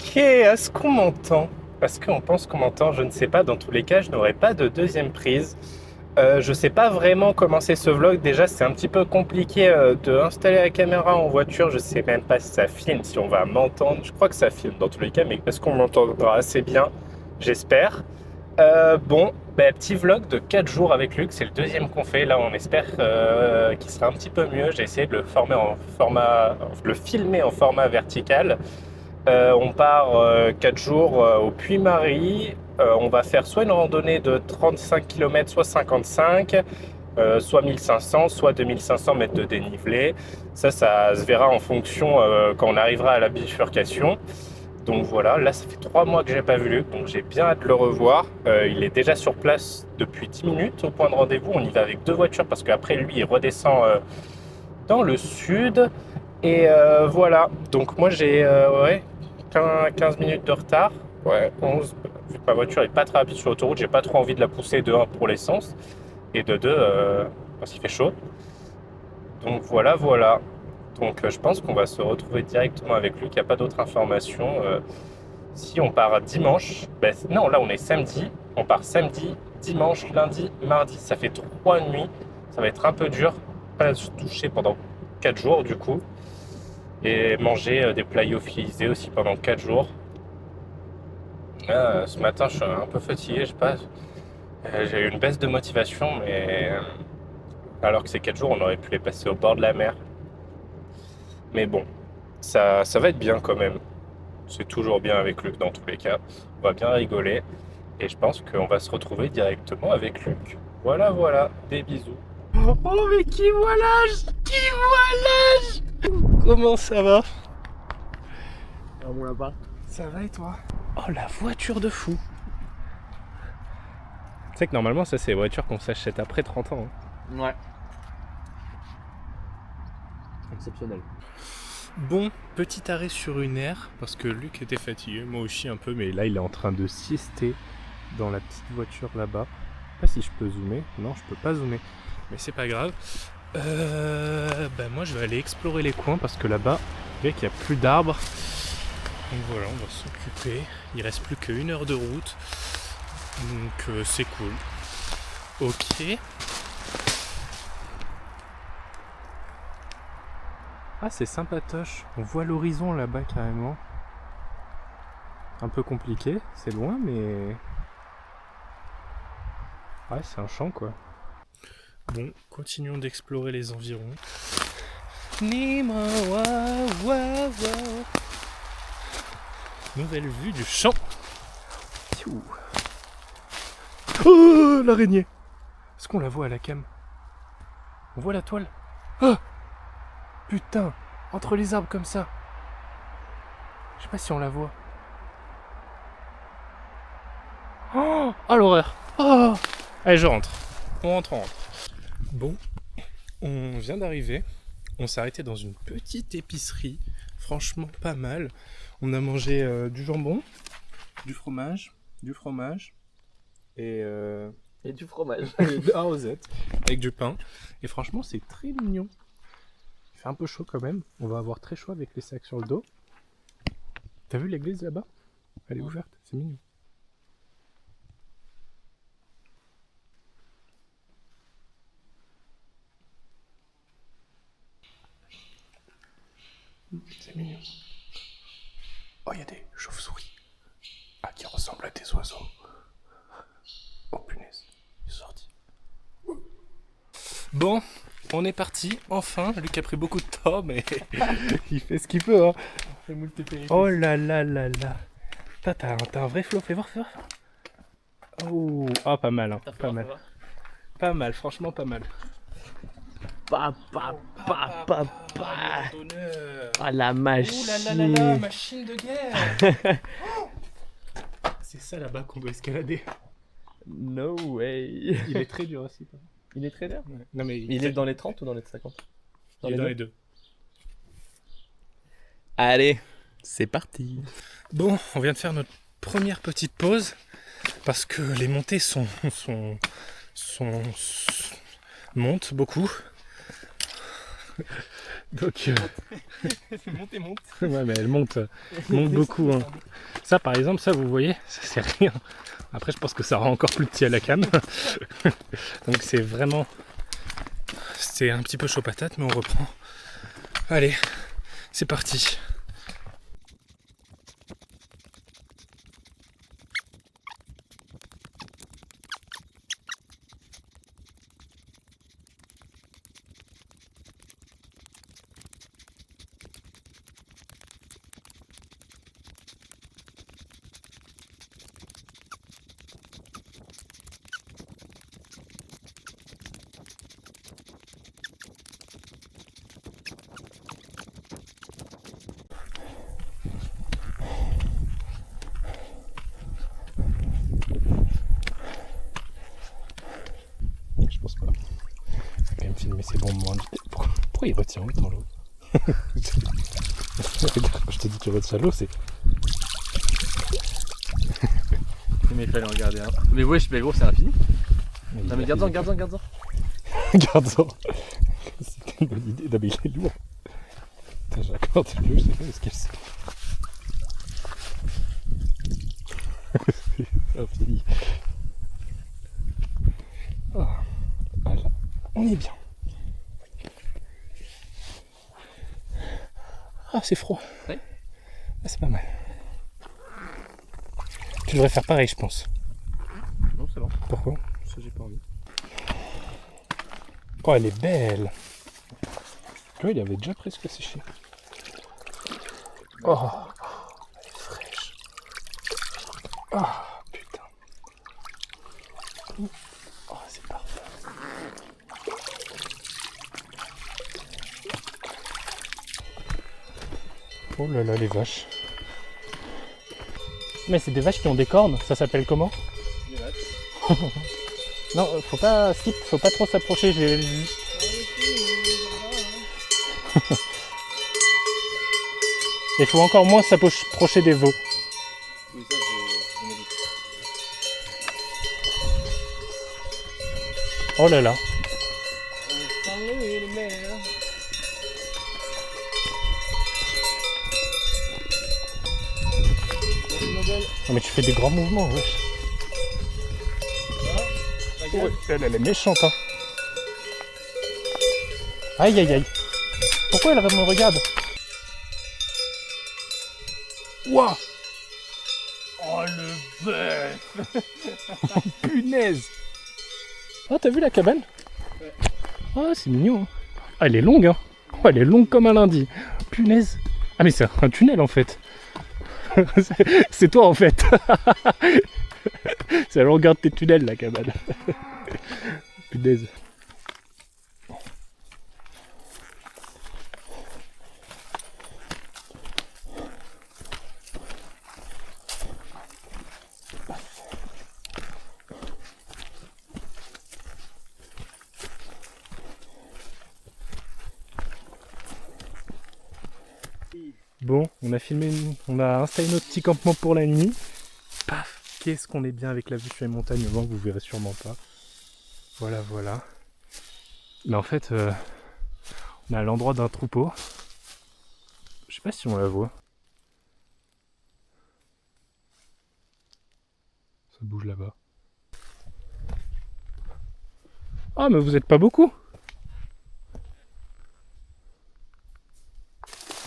Ok, est-ce qu'on m'entend? Est-ce qu'on pense qu'on m'entend? Je ne sais pas. Dans tous les cas, je n'aurai pas de deuxième prise. Je sais pas vraiment comment c'est ce vlog. Déjà, c'est un petit peu compliqué de installer la caméra en voiture. Je sais même pas si ça filme, si on va m'entendre. Je crois que ça filme dans tous les cas, mais est-ce qu'on m'entendra assez bien? J'espère. Bon, petit vlog de 4 jours avec Luc. C'est le deuxième qu'on fait. Là, on espère qu'il sera un petit peu mieux. J'ai essayé de le filmer en format vertical. On part 4 jours au Puy-Marie. On va faire soit une randonnée de 35 km, soit 55, soit 1500, soit 2500 mètres de dénivelé. Ça se verra en fonction quand on arrivera à la bifurcation. Donc voilà, là ça fait 3 mois que j'ai pas vu Luc, donc j'ai bien hâte de le revoir. Il est déjà sur place depuis 10 minutes au point de rendez-vous. On y va avec 2 voitures parce qu'après lui il redescend dans le sud. Et voilà, donc moi j'ai 15 minutes de retard. Ouais, 11. Vu que ma voiture est pas très rapide sur l'autoroute, j'ai pas trop envie de la pousser de un pour l'essence et de 2 parce qu'il fait chaud. Donc voilà, voilà. Donc je pense qu'on va se retrouver directement avec lui, qu'il n'y a pas d'autres informations. Si on part dimanche, non, là on est samedi, on part samedi, dimanche, lundi, mardi, ça fait 3 nuits. Ça va être un peu dur, pas se toucher pendant 4 jours du coup. Et manger des plats lyophilisés aussi pendant 4 jours. Ce matin, je suis un peu fatigué, je sais pas. J'ai eu une baisse de motivation, mais alors que ces 4 jours, on aurait pu les passer au bord de la mer. Mais bon, ça va être bien quand même. C'est toujours bien avec Luc dans tous les cas. On va bien rigoler. Et je pense qu'on va se retrouver directement avec Luc. Voilà, voilà, des bisous. Oh, mais qui voilà! Qui voilà! Comment ça va? Alors mon lapin. Ça va et toi? Oh, la voiture de fou! Tu sais que normalement, ça, c'est les voitures qu'on s'achète après 30 ans. Ouais. Exceptionnel. Bon, petit arrêt sur une aire, parce que Luc était fatigué, moi aussi un peu, mais là, il est en train de siester dans la petite voiture là-bas. Je sais pas si je peux zoomer. Non, je peux pas zoomer. Mais c'est pas grave. Moi, je vais aller explorer les coins, parce que là-bas, vous voyez qu'il n'y a plus d'arbres. Donc voilà, on va s'occuper. Il reste plus qu'1 heure de route. Donc c'est cool. Ok. Ah, c'est sympatoche. On voit l'horizon là-bas carrément. Un peu compliqué, c'est loin, mais... Ouais, c'est un champ quoi. Bon, continuons d'explorer les environs. Nima, wa, wa, wa. Nouvelle vue du champ. Oh, l'araignée. Est-ce qu'on la voit à la cam? On voit la toile? Oh, putain, entre les arbres comme ça. Je sais pas si on la voit. Oh, l'horreur. Oh. Allez, je rentre. On rentre. Bon, on vient d'arriver. On s'est arrêté dans une petite épicerie. Franchement, pas mal. On a mangé du jambon, du fromage et Et du fromage. de A au Z avec du pain. Et franchement, c'est très mignon. Il fait un peu chaud quand même. On va avoir très chaud avec les sacs sur le dos. T'as vu l'église là-bas? Elle est ouverte, c'est mignon. C'est mignon. Oh, il y a des chauves-souris. Ah, qui ressemblent à des oiseaux. Oh punaise, il est sorti. Bon, on est parti, enfin. Luc a pris beaucoup de temps, mais il fait ce qu'il peut. Hein. Oh là là là là. Putain, t'as un vrai flow, fais voir. Oh, ah, pas mal, hein. Pas mal. Pas mal, franchement pas mal. Pa. Ah la machine. Ouh là là, machine de guerre. C'est ça là-bas qu'on doit escalader. No way. Il est très dur aussi. Il est très dur. Ouais. Non, mais Il est dans les 30 ou dans les 50? il est dans les deux. Allez, c'est parti. Bon, on vient de faire notre première petite pause parce que les montées montent beaucoup. Donc, monte. ouais, mais elle monte beaucoup. Hein. Ça, par exemple, ça, vous voyez, ça c'est rien. Après, je pense que ça rend encore plus petit à la cam. Donc, c'est vraiment... C'est un petit peu chaud patate, mais on reprend. Allez, c'est parti. Je pense pas. Il faut quand même filmer ces bons moments. Pourquoi il retient autant l'eau? Quand je te dis qu'il retient l'eau, c'est... Mais il fallait en regarder un. Mais wesh, mais gros, c'est infini. Non, mais garde-en. Garde-en. C'était une bonne idée. Non, mais il est lourd. Putain, j'accorde le je sais pas ce qu'elle sait. C'est infini. Oh. Voilà. On est bien. Ah, c'est froid. Ouais. Ah, c'est pas mal. Tu devrais faire pareil, je pense. Non, c'est bon. Pourquoi? Ça, j'ai pas envie. Oh, elle est belle. Tu vois, il avait déjà presque séché. Oh, elle est fraîche. Ah, putain. Oh, c'est parfait. Oh là là, les vaches. Mais c'est des vaches qui ont des cornes, ça s'appelle comment? Les vaches. Non, faut pas skip, faut pas trop s'approcher. Il faut encore moins s'approcher des veaux. Oui, ça, je me doute. Oh là là. Non mais tu fais des grands mouvements, wesh. Ouais, elle est méchante, hein. Aïe aïe aïe. Pourquoi elle me regarde? Ouah. Oh le bœuf. Punaise. Ah, t'as vu la cabane? Ouais. Ah, c'est mignon. Hein. Ah, elle est longue, hein. Oh, elle est longue comme un lundi. Punaise. Ah mais c'est un tunnel en fait. C'est toi en fait. C'est la longueur de tes tunnels la cabane. Punaise. Bon, on a on a installé notre petit campement pour la nuit. Paf, qu'est-ce qu'on est bien avec la vue sur les montagnes, au vent que vous verrez sûrement pas. Voilà, voilà. Mais en fait, on est à l'endroit d'un troupeau. Je sais pas si on la voit. Ça bouge là-bas. Ah, mais vous êtes pas beaucoup.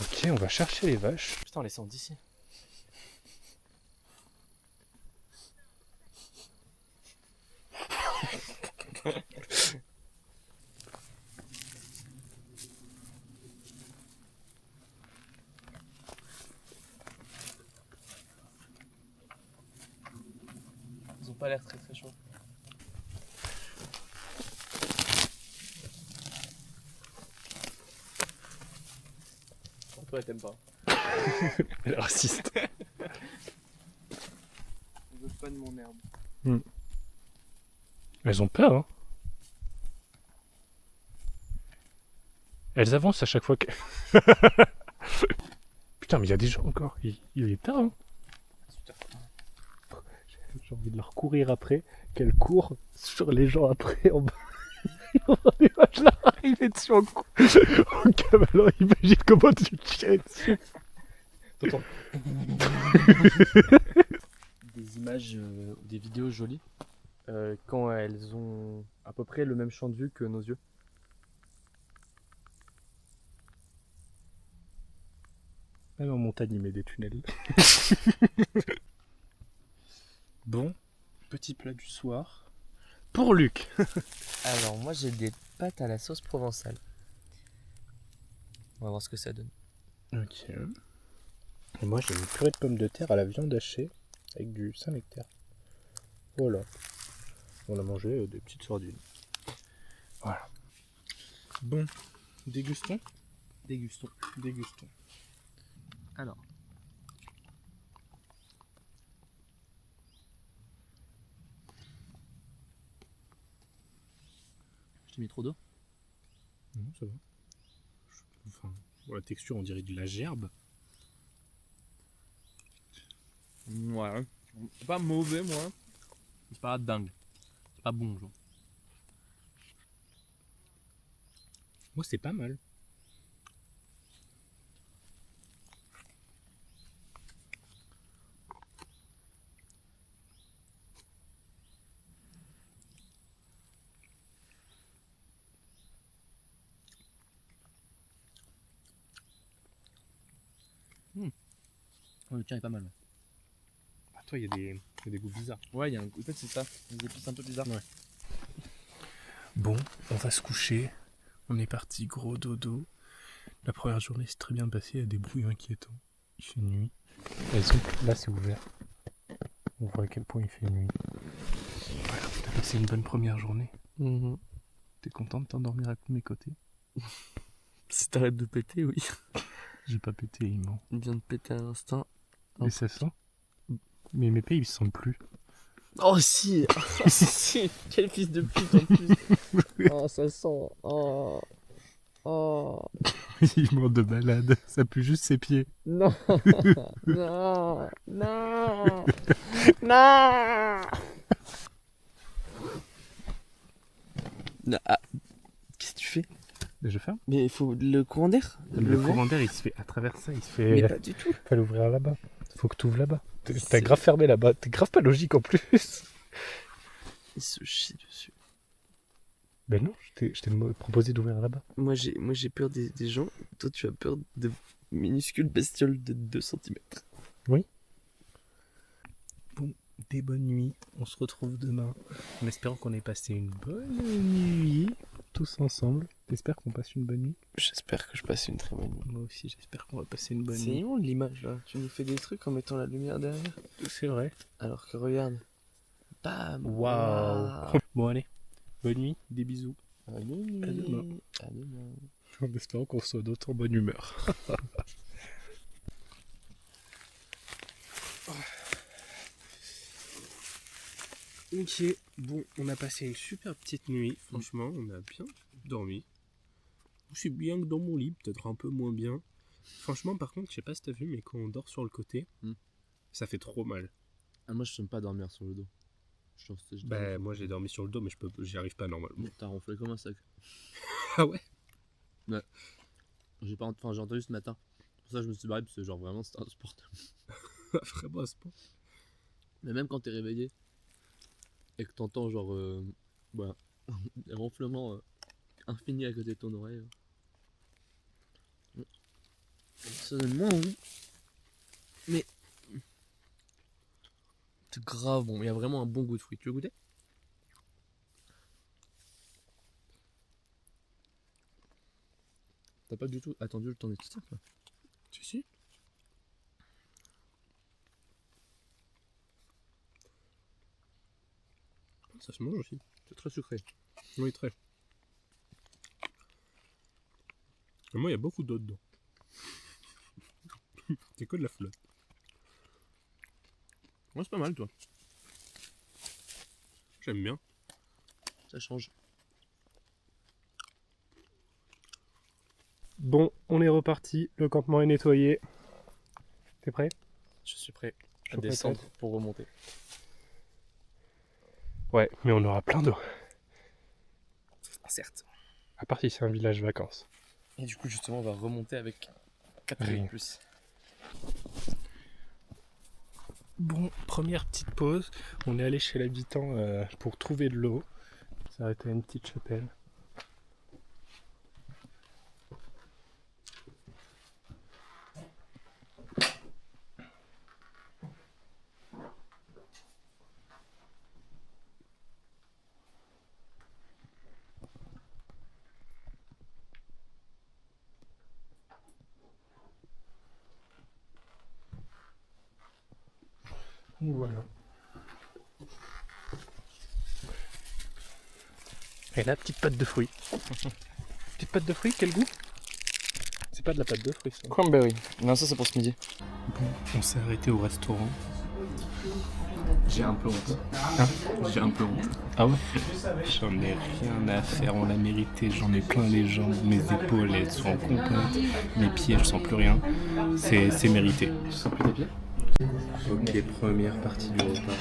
Ok, on va chercher les vaches. Putain, on les sent d'ici. Ils ont pas l'air très très chauds. Toi, t'aimes pas. Elle est raciste. On veut pas de mon herbe. Elles ont peur, hein. Elles avancent à chaque fois que... Putain, mais il y a des gens encore. Il est tard, hein. J'ai envie de leur courir après. Qu'elles courent sur les gens après en bas. Je là, arrivé dessus en cavalant, imagine comment tu tirais dessus. Des images ou des vidéos jolies quand elles ont à peu près le même champ de vue que nos yeux. Même en montagne, il met des tunnels. Bon, petit plat du soir. Pour Luc. Alors moi j'ai des pâtes à la sauce provençale. On va voir ce que ça donne. Ok. Et moi, j'ai une purée de pommes de terre à la viande hachée avec du Saint-Nectaire. Voilà. On a mangé des petites sardines. Voilà. Bon, dégustons. Dégustons. Dégustons. Alors. Je t'ai mis trop d'eau. Non, ça va. Enfin, la texture, on dirait de la gerbe. Ouais. C'est pas mauvais, moi. C'est pas dingue. C'est pas bon, genre. Moi, c'est pas mal. Oh, le tien est pas mal. Ouais. Ah, toi, il y a des goûts bizarres. Ouais, il y a un... En fait, c'est ça. Des épices un peu bizarres. Ouais. Bon, on va se coucher. On est parti, gros dodo. La première journée s'est très bien passée, il y a des bruits inquiétants. Il fait nuit. Là, c'est ouvert. On voit à quel point il fait nuit. Voilà, t'as passé une bonne première journée. T'es content de t'endormir à mes côtés? Si t'arrêtes de péter, oui. J'ai pas pété, il ment. Il vient de péter à l'instant. Mais ça sent. Mais mes pays, ils se sentent plus. Oh si. Oh, si. Quel fils de pute en plus. Oh ça sent. Oh. Oh. Il ment de balade. Ça pue juste ses pieds. Non. Non. Non. Non. Ah. Qu'est-ce que tu fais? Je ferme. Mais il faut le courant d'air. Le vent. courant d'air, il se fait à travers ça. Il se fait. Mais pas du tout. Faut l'ouvrir là-bas. Faut que tu ouvres là-bas. T'as C'est- grave fermé là-bas. T'es grave pas logique en plus. Il se chie dessus. Ben non, je t'ai proposé d'ouvrir là-bas. Moi j'ai peur des gens. Toi tu as peur de minuscules bestioles de 2 cm. Des bonnes nuits. On se retrouve demain. En espérant qu'on ait passé une bonne nuit. Tous ensemble. J'espère qu'on passe une bonne nuit. J'espère que je passe une très bonne nuit. Moi aussi, j'espère qu'on va passer une bonne C'est nuit. immonde l'image là. Tu nous fais des trucs en mettant la lumière derrière. C'est vrai. Alors que regarde. Bam. Waouh. Bon, allez. Bonne nuit. Des bisous. À nuit. À demain. À demain. En espérant qu'on soit d'autant bonne humeur. Ok, bon, on a passé une super petite nuit, franchement, on a bien dormi. Je suis bien que dans mon lit, peut-être un peu moins bien. Franchement, par contre, je sais pas si t'as vu, mais quand on dort sur le côté, ça fait trop mal. Ah, moi, je n'aime pas dormir sur le dos. Bah, moi j'ai dormi sur le dos, mais j'y arrive pas normalement. T'as ronflé comme un sac. Ah ouais? J'ai entendu ce matin. Pour ça, je me suis barré parce que, genre, vraiment, c'était insupportable. Vraiment à ce point. Mais même quand t'es réveillé et que t'entends, genre, voilà, des ronflements infinis à côté de ton oreille. Ça donne moins envie. Mais. C'est grave bon. Il y a vraiment un bon goût de fruits. Tu veux goûter? T'as pas du tout attendu le temps des petits quoi. Si. Ça se mange aussi. C'est très sucré. Oui, très. Et moi, il y a beaucoup d'eau dedans. C'est que de la flotte. Ouais, c'est pas mal, toi. J'aime bien. Ça change. Bon, on est reparti. Le campement est nettoyé. T'es prêt? Je suis prêt à Chaud descendre patate. pour remonter. Ouais, mais on aura plein d'eau. certes. À part si c'est un village vacances. Et du coup, justement, on va remonter avec 4 Rien. de plus. Bon, première petite pause. On est allé chez l'habitant pour trouver de l'eau. Ça a été une petite chapelle. Donc voilà. Et là, petite pâte de fruits. Petite pâte de fruits, quel goût? C'est pas de la pâte de fruits ça. Cranberry. Non, ça c'est pour ce midi. On s'est arrêté au restaurant. J'ai un peu honte. Hein? J'ai un peu honte. Ah ouais? J'en ai rien à faire, on l'a mérité, j'en ai plein les jambes, mes épaules elles sont en compote, mes pieds je sens plus rien, c'est mérité. Tu sens plus tes pieds? Ok, première partie du repas.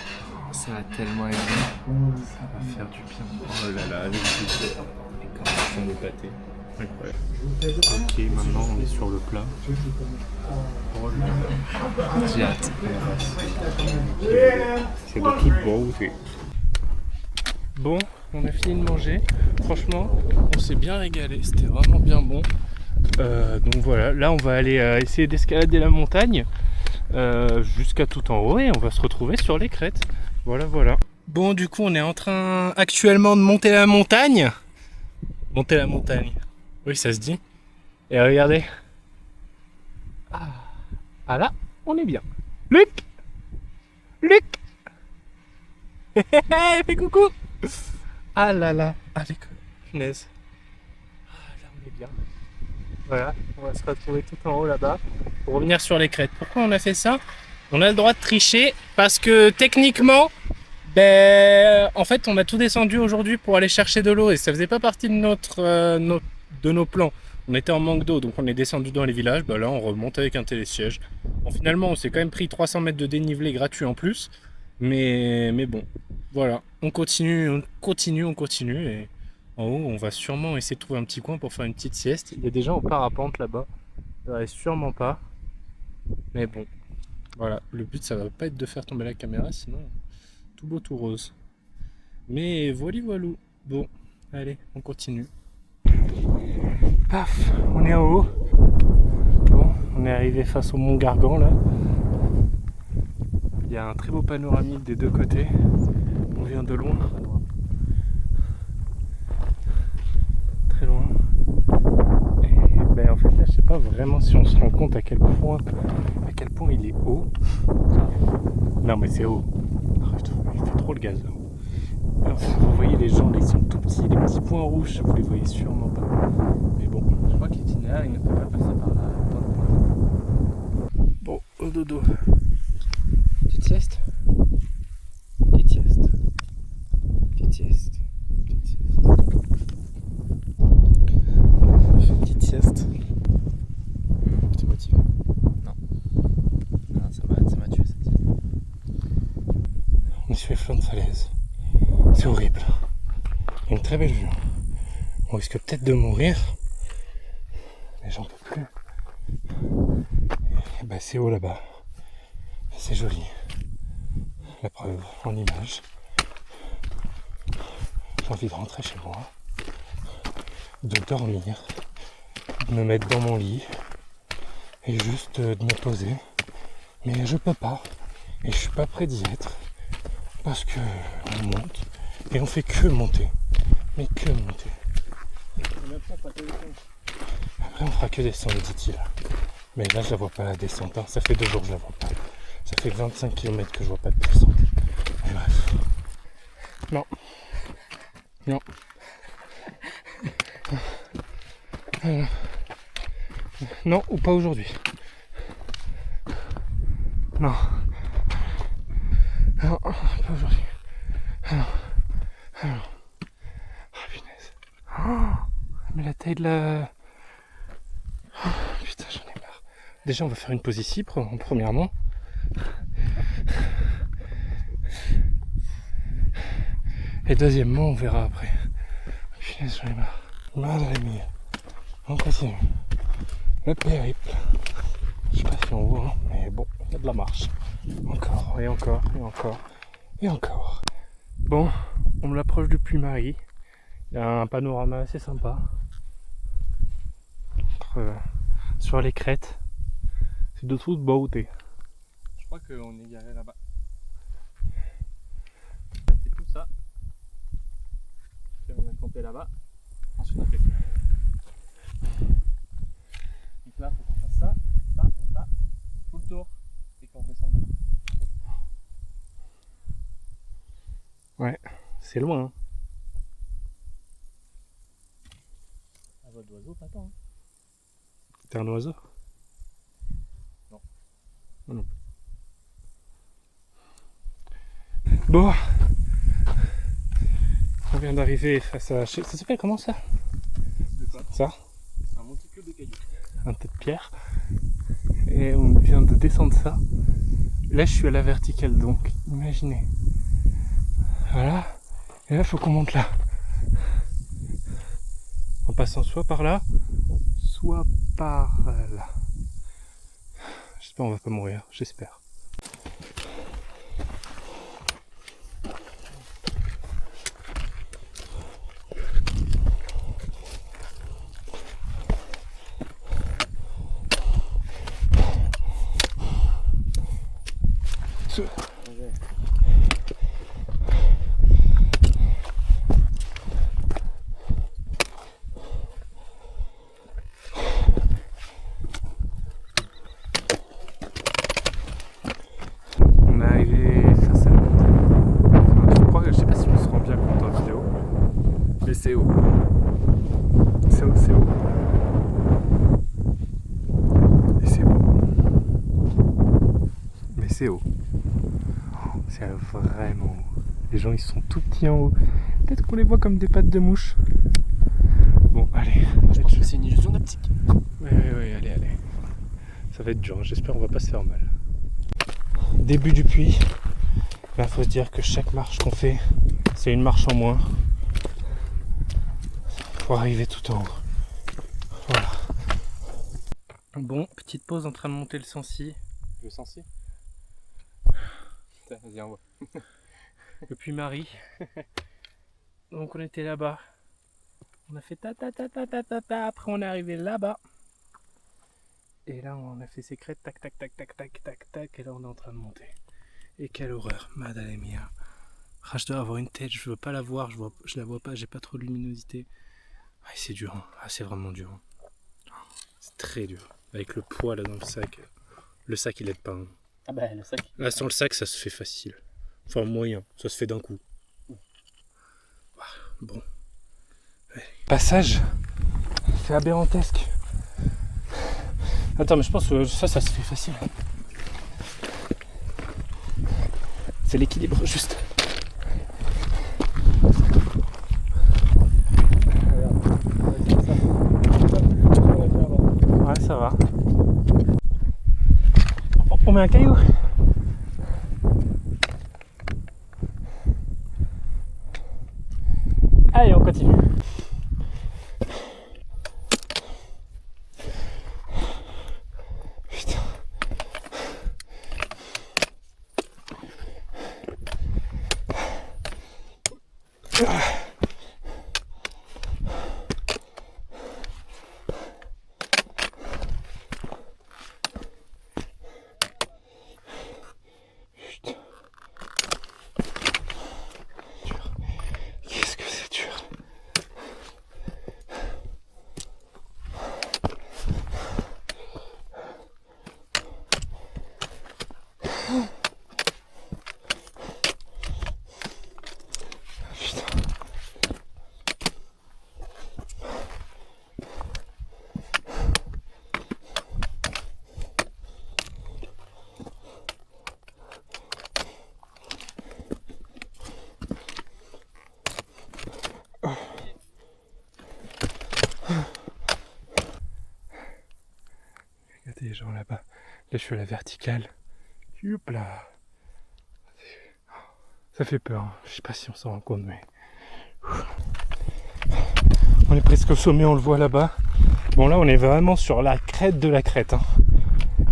Ça va tellement aider. Ça va faire du bien. Oh là là, avec tout. Et quand ils font des pâtés. Incroyable. Ok, maintenant on est sur le plat. Oh là là. J'ai hâte. C'est de toute beauté. Bon, on a fini de manger. Franchement, on s'est bien régalé. C'était vraiment bien bon. Donc voilà, là on va aller essayer d'escalader la montagne jusqu'à tout en haut et on va se retrouver sur les crêtes. Voilà, voilà. Bon, du coup, on est en train actuellement de monter la montagne. Monter la montagne. Oui, ça se dit. Et regardez. Ah là, on est bien. Luc! Luc! Fais coucou! Ah là là, avec punaise. Ah là, on est bien. Voilà, on va se retrouver tout en haut là-bas pour revenir sur les crêtes. Pourquoi on a fait ça? On a le droit de tricher parce que techniquement, en fait, on a tout descendu aujourd'hui pour aller chercher de l'eau et ça faisait pas partie de nos plans. On était en manque d'eau, donc on est descendu dans les villages. Là, on remonte avec un télésiège. Bon, finalement, on s'est quand même pris 300 mètres de dénivelé gratuit en plus. Mais bon, voilà. On continue. Et en haut, on va sûrement essayer de trouver un petit coin pour faire une petite sieste. Il y a des gens en parapente là-bas. Ça reste sûrement pas. Mais bon, voilà. Le but, ça va pas être de faire tomber la caméra, sinon tout beau, tout rose. Mais voilou. Bon, allez, on continue. Paf, on est en haut. Bon, on est arrivé face au mont Gargan là. Il y a un très beau panoramique des deux côtés. On vient de loin. Très loin. Et en fait là, je sais pas vraiment si on se rend compte à quel point il est haut. Non mais c'est haut. Arrête, il fait trop le gaz là. Alors, vous voyez les gens là, ils sont tout petits, les petits points rouges, vous les voyez sûrement pas. Mais bon, je crois que l'itinéraire il ne peut pas passer par là dans le point. Bon, au dodo. Petite sieste. Petite sieste. Petite sieste. Petite sieste. On fait une petite sieste. T'es motivé? Non, ça m'a tué cette sieste. On est sur les flancs de falaise. C'est horrible. Il y a une très belle vue. On risque peut-être de mourir. Mais j'en peux plus. Et c'est haut là-bas. C'est joli. La preuve en image. J'ai envie de rentrer chez moi. De dormir. De me mettre dans mon lit. Et juste de me poser. Mais je peux pas. Et je suis pas prêt d'y être. Parce que on monte. Et on fait que monter. Mais que monter. Après on fera que descendre, dit-il. Mais là je la vois pas la descente. Ça fait 2 jours que je la vois pas. Ça fait 25 km que je vois pas de descente. Mais bref. Non. Non. Non, ou pas aujourd'hui. Non. Non, pas aujourd'hui. Non. Non. Oh punaise. Oh, mais la taille de la... Oh, putain, j'en ai marre. Déjà, on va faire une pause ici, premièrement. Et deuxièmement, on verra après. Punaise, j'en ai marre. Madre mia. On continue. Le périple. Je sais pas si on voit, mais bon, il y a de la marche. Encore, et encore, et encore, et encore. Bon, on me l'approche de Puy-Marie. Il y a un panorama assez sympa. Sur les crêtes. C'est de toute beauté. Je crois qu'on est garé là-bas. C'est tout ça. Puis on a campé là-bas. Ensuite on fait. Donc là, faut qu'on fasse ça, ça, tout le tour. Et qu'on redescende là-bas. Ouais, c'est loin. Hein. La voix d'oiseau, pas tant. Hein. T'es un oiseau? Non. Oh non. Bon. On vient d'arriver face à... Ça s'appelle comment ça? De quoi? Ça? Un monticule de cailloux. Un tas de pierre. Et on vient de descendre ça. Là, je suis à la verticale, donc imaginez. Voilà. Et là, faut qu'on monte là. En passant soit par là, soit par là. J'espère qu'on va pas mourir, j'espère. On est arrivé face à la montagne. Je sais pas si on se rend bien compte en vidéo, mais c'est haut. C'est haut, c'est haut. Et c'est beau. Mais c'est haut. C'est vraiment haut. Les gens ils sont tout petits en haut. Peut-être qu'on les voit comme des pattes de mouche. Bon, allez. Je pense que c'est une illusion d'optique. Oui, allez. Ça va être dur, j'espère qu'on va pas se faire mal. Début du puits. Là, faut se dire que chaque marche qu'on fait, c'est une marche en moins. Pour arriver tout en haut. Voilà. Bon, petite pause en train de monter le Sancy. Le Sancy. Vas-y, envoie. Le Puy-Marie. Donc on était là-bas. On a fait ta. Après on est arrivé là-bas. Et là on a fait ces crêtes, tac. Et là on est en train de monter. Et quelle horreur, madame mia. Ah, je dois avoir une tête, je veux pas la voir, je la vois pas, j'ai pas trop de luminosité. Ah, c'est dur, hein. Ah, c'est vraiment dur. Hein. C'est très dur. Avec le poids là dans le sac il aide pas. Hein. Ah bah le sac. Là sans le sac ça se fait facile. Enfin moyen, ça se fait d'un coup. Bon. Ouais. Passage, c'est aberrantesque. Attends mais je pense que ça se fait facile. C'est l'équilibre juste. Ouais ça va. On met un caillou. Allez, on continue. Putain. Qu'est-ce que c'est dur. Putain. Regardez les gens là-bas. Là je suis à la verticale. Hop là. Ça fait peur. Hein. Je sais pas si on s'en rend compte mais. On est presque au sommet, on le voit là-bas. Bon là on est vraiment sur la crête de la crête. Hein.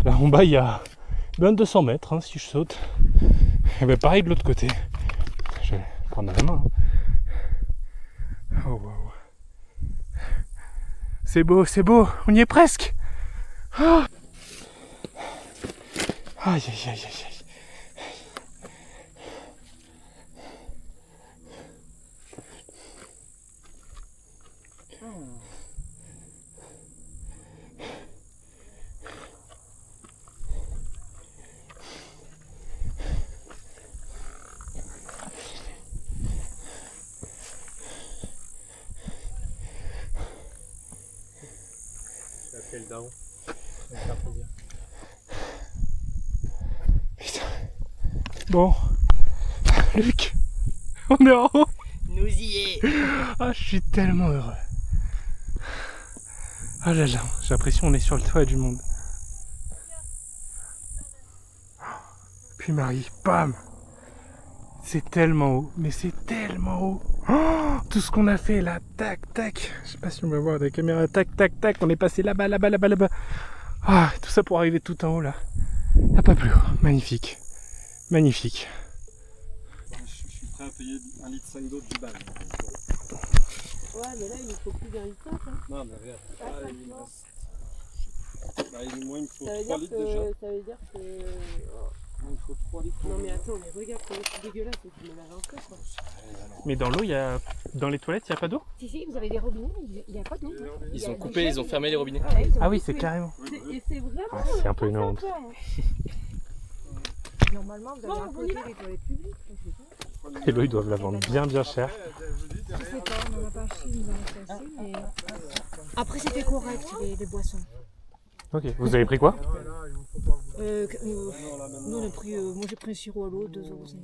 Là en bas il y a 200 mètres hein, si je saute. Et ben pareil de l'autre côté. Je vais prendre la main. Hein. Oh waouh. C'est beau, on y est presque. Oh. Aïe aïe aïe aïe aïe. Le daron. Ça va me faire plaisir. Putain. Bon. Luc. On est en haut. Nous y est. Ah, je suis tellement heureux. Ah là là, j'ai l'impression qu'on est sur le toit du monde. Puis Marie, bam. C'est tellement haut, mais c'est tellement haut. Oh, tout ce qu'on a fait là, tac, tac. Je sais pas si on va voir la caméra, tac, tac, tac. On est passé là-bas, là-bas, là-bas, là-bas. Ah, tout ça pour arriver tout en haut là. Y a pas plus haut. Magnifique. Magnifique. Je suis prêt à payer 1,5 litre d'eau du bal. Ouais, mais là, il ne faut plus d'un litre. Hein. Non, mais regarde. Ah, Ah, il me reste- bah, moi, il me faut Ça veut 3 dire litres déjà. ça veut dire que... Il me faut 3 litres. Non mais attends, mais regarde comment c'est dégueulasse, faut que tu me laves un peu quoi. Mais dans l'eau, dans les toilettes, il n'y a pas d'eau? Si, vous avez des robinets, il n'y a pas d'eau. Ils ont coupé, ils ont fermé les robinets. Ah oui, c'est carrément. Et c'est vraiment... Ah, c'est un peu une honte. Normalement, vous avez un côté les toilettes publiques. Je sais pas. Et l'eau, ils doivent la vendre bien cher. Je sais pas, on n'en a pas acheté, ils nous en ont acheté, mais... Après, c'était correct, les boissons. Ok, vous avez pris quoi? Nous, on a pris... moi, j'ai pris un sirop à l'eau, 2,50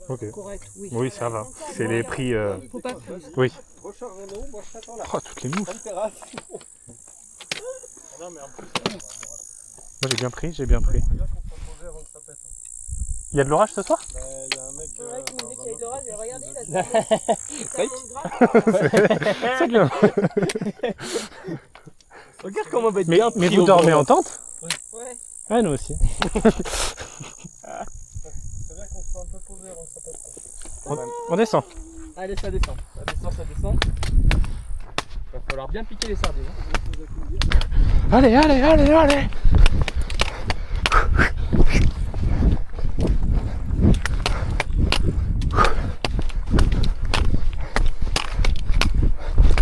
€. Ok. Correct, oui. Oui, ça va. C'est les prix... Faut pas plus. Oui. Recharge Renault, moi je t'attends là. Oh, toutes les moufles. Bonne terrasse. Moi, j'ai bien pris. Il y a de l'orage ce soir? Il y a un mec. C'est vrai qu'il nous dit qu'il y a de l'orage, mais regardez, là, C'est bien. Regarde comment on va être Mais, bien mais pris vous au dormez bord. en tente? Ouais. Ah, nous aussi. C'est bien qu'on soit un peu posé avant que ça pète. On descend. Allez, ça descend. Ça descend. Va falloir bien piquer les sardines. Hein. Allez.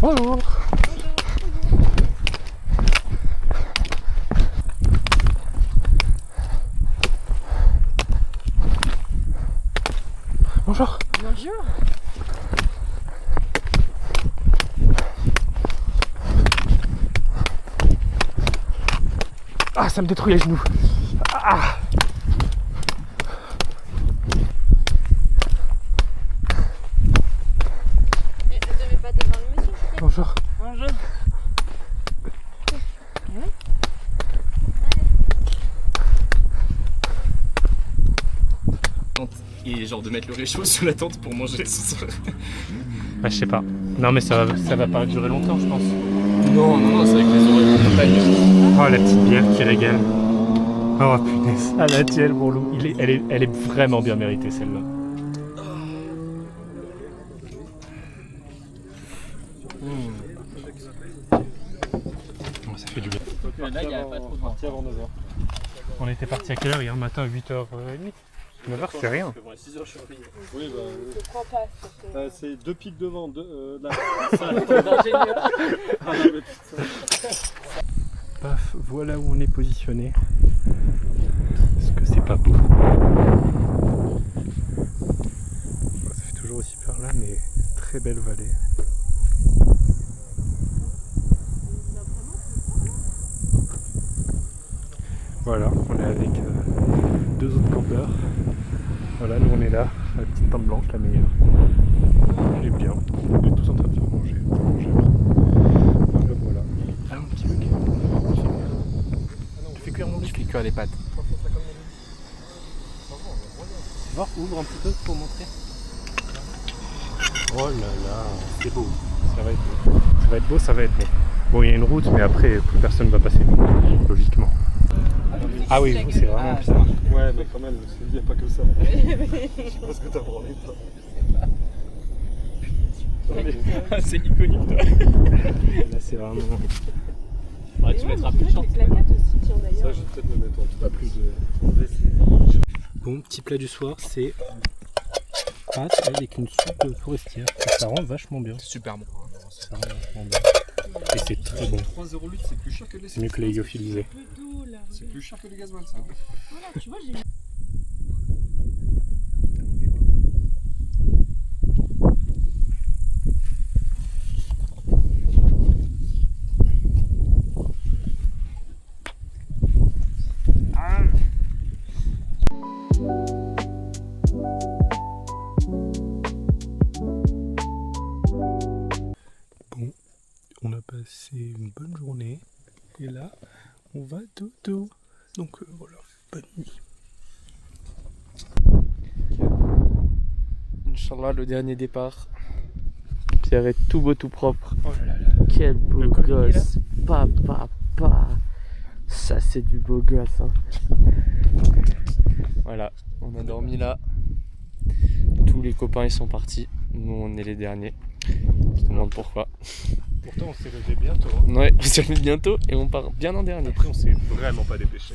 Bonjour. Bonjour. Bonjour. Ah, ça me détruit les genoux. Ah. Ne te mets pas devant le monsieur. Bonjour. Bonjour. Et genre de mettre le réchaud sous la tente pour manger ce soir. Bah, je sais pas. Non, mais ça va pas durer longtemps, je pense. Non, c'est avec les oreilles de montagne. Oh, la petite bière qui régale. Oh, punaise. Ah, la tienne, mon loup. Elle est vraiment bien méritée, celle-là. Oh, ça fait du bien. Là, il n'y a pas trop de vent. Parti avant 9h. On était parti à quelle heure hier matin? 8h30. 9h, c'est rien. 6h, je suis payé. Oui, bah. Je prends pas. C'est 2 pics de vent. Là. Paf, voilà où on est positionné. Est-ce que c'est pas beau? Ça fait toujours aussi peur là, mais très belle vallée. Voilà, on est avec deux autres campeurs. Voilà, nous on est là, la petite tente blanche, la meilleure. Elle est bien, on est tous en train de faire manger. Voilà. Ah, mon petit Luc. Tu fais cuire mon Luc? Je fais cuire les pâtes. Voir, ouvre un petit peu pour montrer. Oh là là, c'est beau. Ça va être beau. Ça va être beau, ça va être beau. Bon, il y a une route, mais après, plus personne va passer, logiquement. Ah oui, vous, c'est vraiment bizarre. Ouais, mais quand même, il n'y a pas que ça. Je sais pas ce que t'as branlé, toi. C'est iconique, toi. Là, c'est vraiment Ouais, tu mettras plus de chance. Ça, je vais peut-être me mettre en tout cas plus de. bon. Petit plat du soir, c'est pâtes avec une soupe forestière. Ça rend vachement bien. C'est super bon. Ça rend vachement bien. Et c'est très bon. 3,08 c'est plus cher que les C'est mieux que les lyophilisés. C'est plus cher que les gasoil, ça. Voilà, tu vois, j'ai Bon, on a passé une bonne journée. Et là, on va dodo. Donc voilà, bonne nuit. Inch'Allah, le dernier départ. Pierre est tout beau, tout propre. Oh là là. Quel beau Le collier, gosse. Papa. Ça, c'est du beau gosse. Hein. Voilà, on a dormi là. Tous les copains ils sont partis. Nous, on est les derniers. Je me demande pourquoi. Pourtant, on s'est levé bientôt. Hein. Ouais, on se lève bientôt et on part bien en dernier. Après, on s'est vraiment pas dépêché.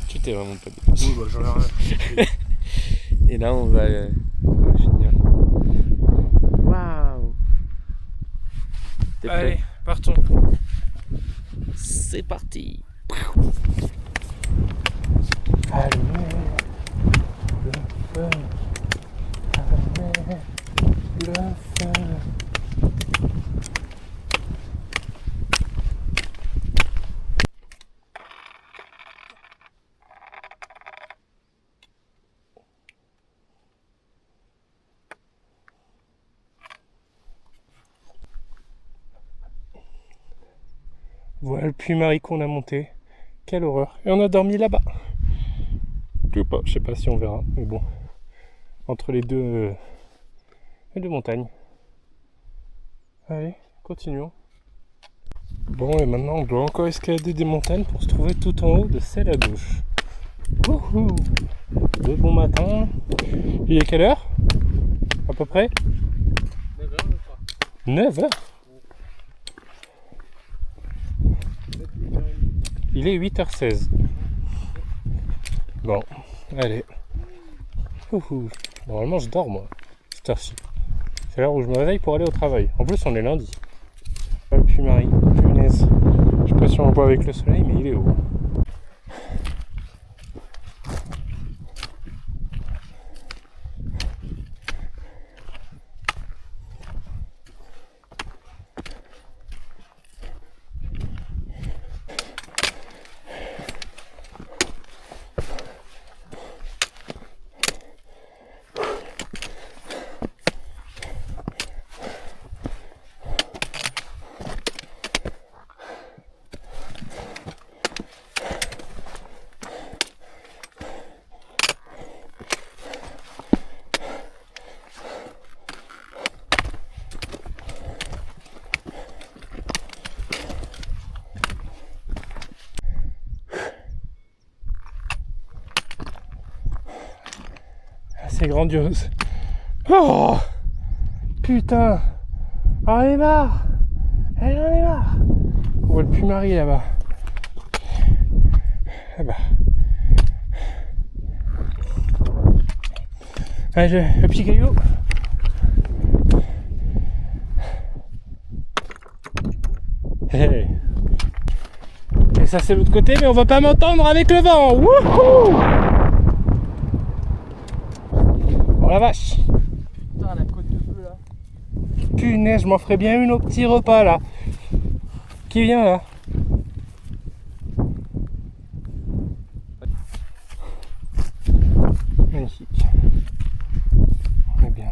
Tu t'es vraiment pas dépêché. Oui, bah, j'en ai rien. Et là, on va finir. Waouh! T'es prêt? Allez, partons. C'est parti! Allez, le feu. Allez, le feu. Voilà le Puy-Marie qu'on a monté. Quelle horreur. Et on a dormi là-bas. Je sais pas si on verra, mais bon. Entre les deux montagnes. Allez, continuons. Bon, et maintenant on doit encore escalader des montagnes pour se trouver tout en haut de celle à gauche. Wouhou! De bon matin. Il est quelle heure? À peu près 9h. Il est 8h16. Bon, allez. Ouhou. Normalement je dors moi, cette heure-ci. C'est l'heure où je me réveille pour aller au travail. En plus on est lundi. Le Puy-Marie, punaise. Je sais pas si on le voit avec le soleil, mais il est haut. C'est grandiose. Oh putain. J'en ai marre. J'en ai marre. On voit le Puy-Marie là-bas. Là-bas. Allez, le petit caillou. Hey. Et ça c'est l'autre côté, mais on va pas m'entendre avec le vent. Wouhou! Oh la vache! Putain, la côte de feu là. Punaise, je m'en ferais bien une au petit repas là. Qui vient là? Magnifique. On est bien.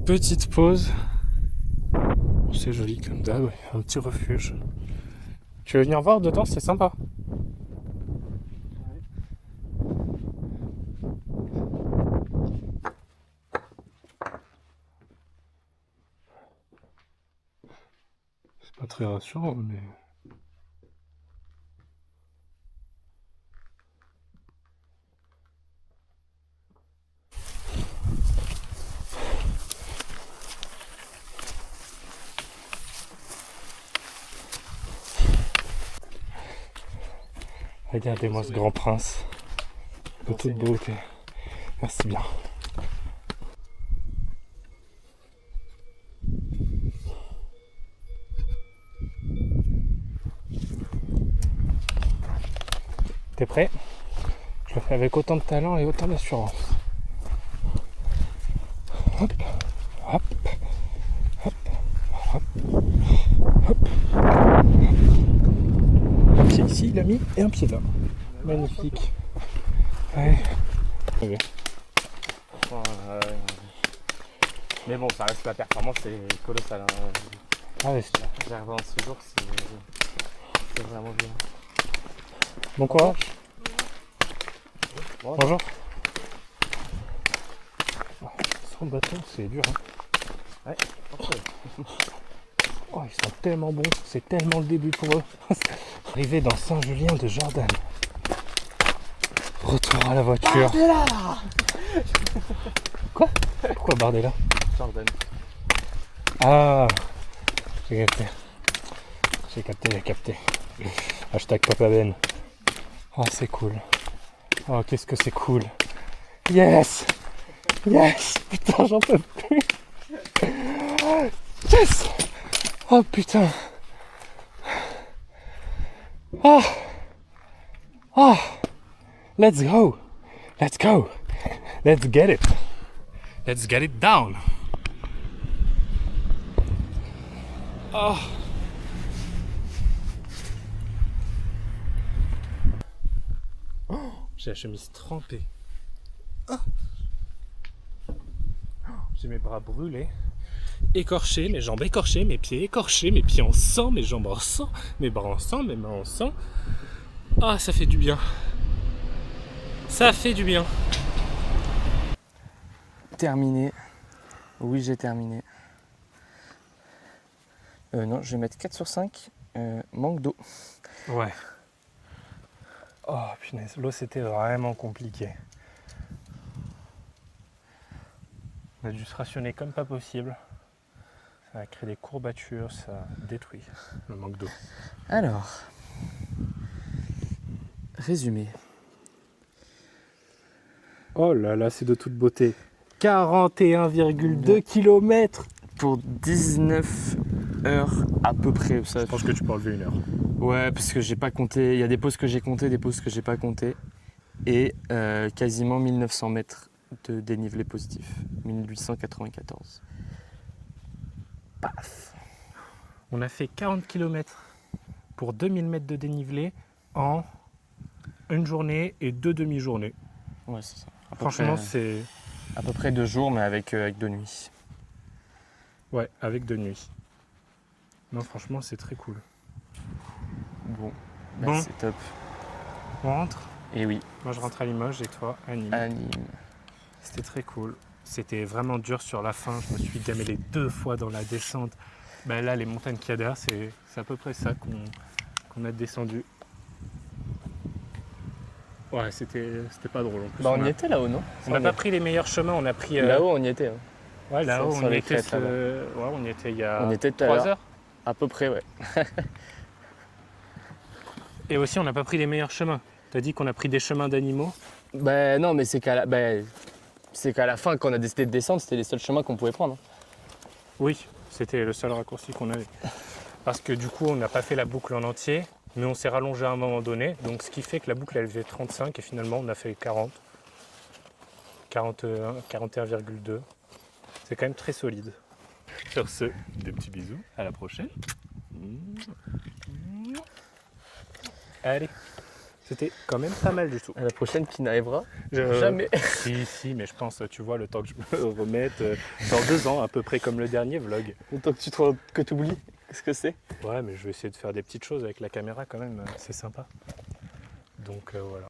Petite pause. C'est joli comme d'hab, un petit refuge. Tu veux venir voir dedans, c'est sympa. C'est pas très rassurant, mais... Regardez-moi ce grand prince, de toute beauté. Merci bien. T'es prêt? Je le fais avec autant de talent et autant d'assurance. Hop, hop, hop, hop, hop. Un pied ici, il a mis, et un pied là. Magnifique. Ouais. Okay. Mais bon, ça reste la performance, c'est colossal. Hein. Ah ouais, J'arrive en ce jour, c'est vraiment bien. bon courage. Bonjour. Sans bâton, c'est dur. Hein. Ouais, oh, ils sont tellement bons, c'est tellement le début pour eux. Arrivé dans Saint-Julien de Jordan. Retour à la voiture. Bardella. Quoi? Pourquoi Bardella? Jordan. Ah, j'ai capté. Hashtag Papa Ben. Oh, c'est cool. Oh, qu'est-ce que c'est cool. Yes. Putain, j'en peux plus. Yes. Oh putain. Let's go. Let's get it. Let's get it down. Oh. J'ai la chemise trempée. J'ai mes bras brûlés, écorchés, mes jambes écorchées, mes pieds écorchés, mes pieds en sang, mes jambes en sang, mes bras en sang, mes mains en sang. Ah, ça fait du bien. Ça fait du bien. Terminé. Oui, j'ai terminé. Non, je vais mettre 4 sur 5. Manque d'eau. Ouais. Oh punaise, l'eau c'était vraiment compliqué. On a dû se rationner comme pas possible. Ça a créé des courbatures, ça détruit le manque d'eau. Alors, résumé. Oh là là, c'est de toute beauté. 41,2 km. Pour 19 heures à peu près. Ça, Je pense que tu peux enlever une heure. ouais, parce que j'ai pas compté. Il y a des pauses que j'ai comptées, des pauses que j'ai pas comptées. Et quasiment 1900 mètres de dénivelé positif. 1894. Paf. On a fait 40 km pour 2000 mètres de dénivelé en une journée et 2 demi-journées. Ouais, c'est ça. Franchement, c'est... À peu près 2 jours, mais avec 2 nuits. Ouais, avec 2 nuits. Non, franchement, c'est très cool. Bon, Bon. c'est top. On rentre? Et oui, Moi, je rentre à Limoges et toi, à Nîmes. à Nîmes. C'était très cool. C'était vraiment dur sur la fin. Je me suis démêlé 2 fois dans la descente. Ben là, les montagnes qu'il y a derrière, c'est à peu près ça qu'on a descendu. Ouais, c'était pas drôle en plus. Bah, on y était là-haut, non? On n'a pas pris les meilleurs chemins. On a pris. Là-haut, on y était. Hein. Ouais, là-haut, sur on y les était. crêtes, là-bas. Ouais, on y était il y a On était tout à 3 l'heure. heures. À peu près, ouais. Et aussi, on n'a pas pris les meilleurs chemins. T'as dit qu'on a pris des chemins d'animaux. Ben non, mais c'est qu'à la fin, quand on a décidé de descendre, c'était les seuls chemins qu'on pouvait prendre. Oui, c'était le seul raccourci qu'on avait. Parce que du coup, on n'a pas fait la boucle en entier, mais on s'est rallongé à un moment donné. Donc, ce qui fait que la boucle, elle faisait 35 et finalement, on a fait 40. 41, 41,2. C'est quand même très solide. Sur ce, des petits bisous. À la prochaine. Allez. C'était quand même pas mal du tout. À la prochaine qui n'arrivera Je- jamais. Si, mais je pense, tu vois, le temps que je me remette, dans 2 ans, à peu près comme le dernier vlog. Autant que tu oublies ce que c'est. Ouais, mais je vais essayer de faire des petites choses avec la caméra quand même, c'est sympa. Donc voilà.